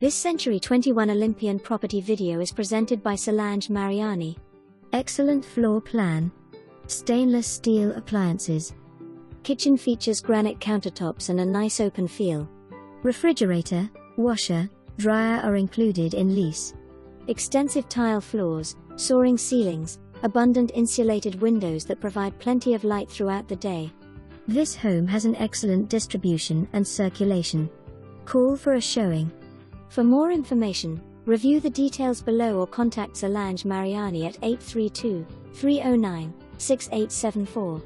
This Century 21 Olympian property video is presented by Solange Mariani. Excellent floor plan. Stainless steel appliances. Kitchen features granite countertops and a nice open feel. Refrigerator, washer, dryer are included in lease. Extensive tile floors, soaring ceilings, abundant insulated windows that provide plenty of light throughout the day. This home has an excellent distribution and circulation. Call for a showing. For more information, review the details below or contact Solange Mariani at 832-309-6874.